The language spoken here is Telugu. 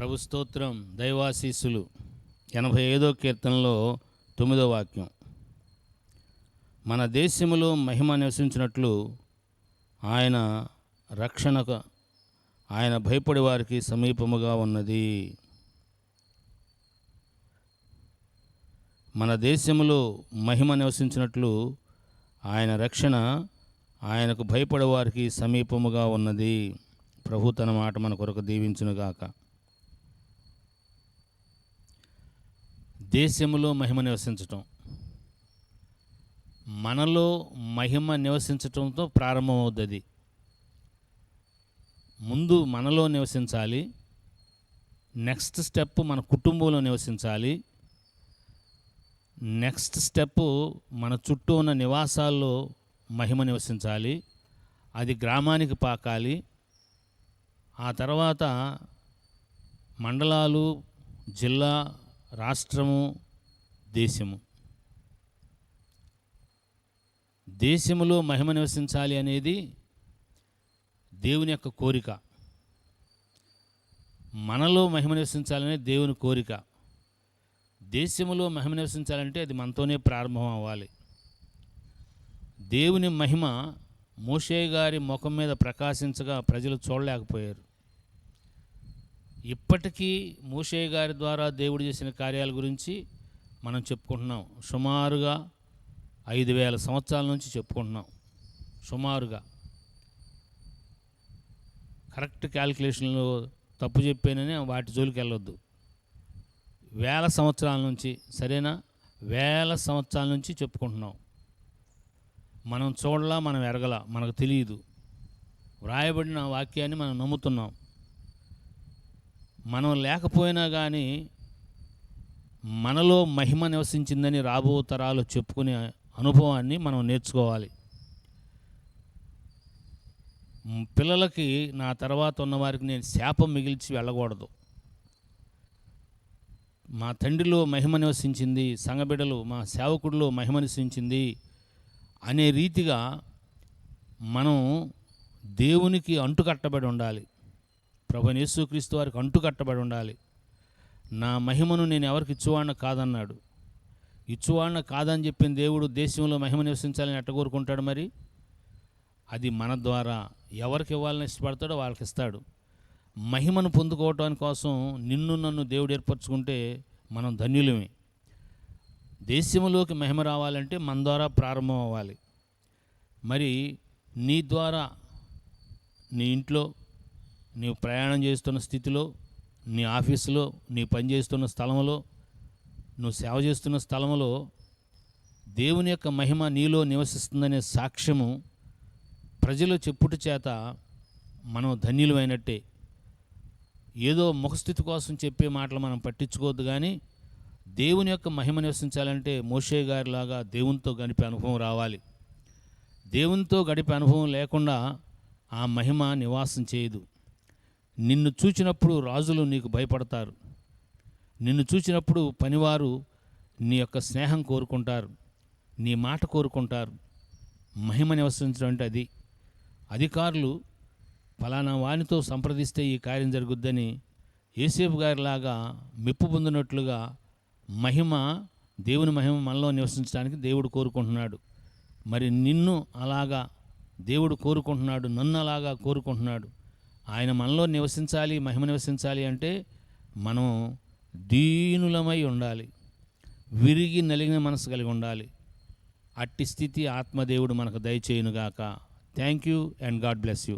ప్రభు స్తోత్రం. దైవాశీస్సులు. 85వ కీర్తనలో 9వ వాక్యం. మన దేశములో మహిమ నివసించినట్లు ఆయన రక్షణకు ఆయన భయపడే వారికి సమీపముగా ఉన్నది. మన దేశములో మహిమ నివసించినట్లు ఆయన రక్షణ ఆయనకు భయపడే వారికి సమీపముగా ఉన్నది. ప్రభు తన మాట మన కొరకు దీవించునుగాక. దేశములో మహిమ నివసించటం, మనలో మహిమ నివసించటంతో ప్రారంభమవుతుంది. ముందు మనలో నివసించాలి. నెక్స్ట్ స్టెప్ మన కుటుంబంలో నివసించాలి. నెక్స్ట్ స్టెప్ మన చుట్టూ ఉన్న నివాసాల్లో మహిమ నివసించాలి. అది గ్రామానికి పాకాలి. ఆ తర్వాత మండలాలు, జిల్లా, రాష్ట్రము, దేశము. దేశములో మహిమ నివసించాలి అనేది దేవుని యొక్క కోరిక. మనలో మహిమ నివసించాలనే దేవుని కోరిక. దేశములో మహిమ నివసించాలంటే అది మనతోనే ప్రారంభం అవ్వాలి. దేవుని మహిమ మోషే గారి ముఖం మీద ప్రకాశించగా ప్రజలు చూడలేకపోయారు. ఇప్పటికీ మోషే గారి ద్వారా దేవుడు చేసిన కార్యాల గురించి మనం చెప్పుకుంటున్నాం. సుమారుగా 5,000 సంవత్సరాల నుంచి చెప్పుకుంటున్నాం. సుమారుగా కరెక్ట్ క్యాలిక్యులేషన్లో తప్పు చెప్పానని వాటి జోలికి వెళ్ళొద్దు. 1000 సంవత్సరాల నుంచి, సరేనా, 1000 సంవత్సరాల నుంచి చెప్పుకుంటున్నాం. మనం చూడలా, మనం ఎరగలా, మనకు తెలియదు. వ్రాయబడిన వాక్యాన్ని మనం నమ్ముతున్నాం. మనం లేకపోయినా కానీ మనలో మహిమ నివసించిందని రాబో తరాలు చెప్పుకునే అనుభవాన్ని మనం నేర్చుకోవాలి. పిల్లలకి నా తర్వాత ఉన్నవారికి నేను శాపం మిగిల్చి వెళ్ళకూడదు. మా తండ్రిలో మహిమ నివసించింది, సంఘబిడ్డలు మా సేవకుడిలో మహిమ నివసించింది అనే రీతిగా మనం దేవునికి అంటుకట్టబడి ఉండాలి. ప్రభువైన యేసుక్రీస్తు వారికి అంటుకట్టబడి ఉండాలి. నా మహిమను నేను ఎవరికి ఇచ్చువాడిన కాదన్నాడు. ఇచ్చువాడిన కాదని చెప్పిన దేవుడు దేశంలో మహిమ నివసించాలని ఎట్ట కోరుకుంటాడు? మరి అది మన ద్వారా ఎవరికి ఇవ్వాలని ఇష్టపడతాడో వాళ్ళకి ఇస్తాడు. మహిమను పొందుకోవటానికి కోసం నిన్ను నన్ను దేవుడు ఏర్పరచుకుంటే మనం ధన్యులమే. దేశంలోకి మహిమ రావాలంటే మన ద్వారా ప్రారంభం అవ్వాలి. మరి నీ ద్వారా నీ ఇంట్లో, నీవు ప్రయాణం చేస్తున్న స్థితిలో, నీ ఆఫీసులో, నీ పని చేస్తున్న స్థలంలో, నువ్వు సేవ చేస్తున్న స్థలంలో దేవుని యొక్క మహిమ నీలో నివసిస్తుందనే సాక్ష్యము ప్రజలు చెప్పుట చేత మనం ధన్యులమైనట్టే. ఏదో ముఖస్థితి కోసం చెప్పే మాటలు మనం పట్టించుకోవద్దు. కానీ దేవుని యొక్క మహిమ నివసించాలంటే మోషే గారిలాగా దేవునితో గడిపే అనుభవం రావాలి. దేవునితో గడిపే అనుభవం లేకుండా ఆ మహిమ నివాసం చేయదు. నిన్ను చూచినప్పుడు రాజులు నీకు భయపడతారు. నిన్ను చూచినప్పుడు పనివారు నీ యొక్క స్నేహం కోరుకుంటారు, నీ మాట కోరుకుంటారు. మహిమ నివసించడం అంటే అది. అధికారులు ఫలానా వానితో సంప్రదిస్తే ఈ కార్యం జరుగుద్దని యోసేపు గారిలాగా మెప్పు పొందినట్లుగా మహిమ, దేవుని మహిమ మనలో నివసించడానికి దేవుడు కోరుకుంటున్నాడు. మరి నిన్ను అలాగా దేవుడు కోరుకుంటున్నాడు, నన్ను అలాగా కోరుకుంటున్నాడు. ఆయన మనలో నివసించాలి, మహిమ నివసించాలి అంటే మనం దీనులమై ఉండాలి, విరిగి నలిగిన మనసు కలిగి ఉండాలి. అట్టి స్థితి ఆత్మదేవుడు మనకు దయచేయునుగాక. Thank you and God bless you.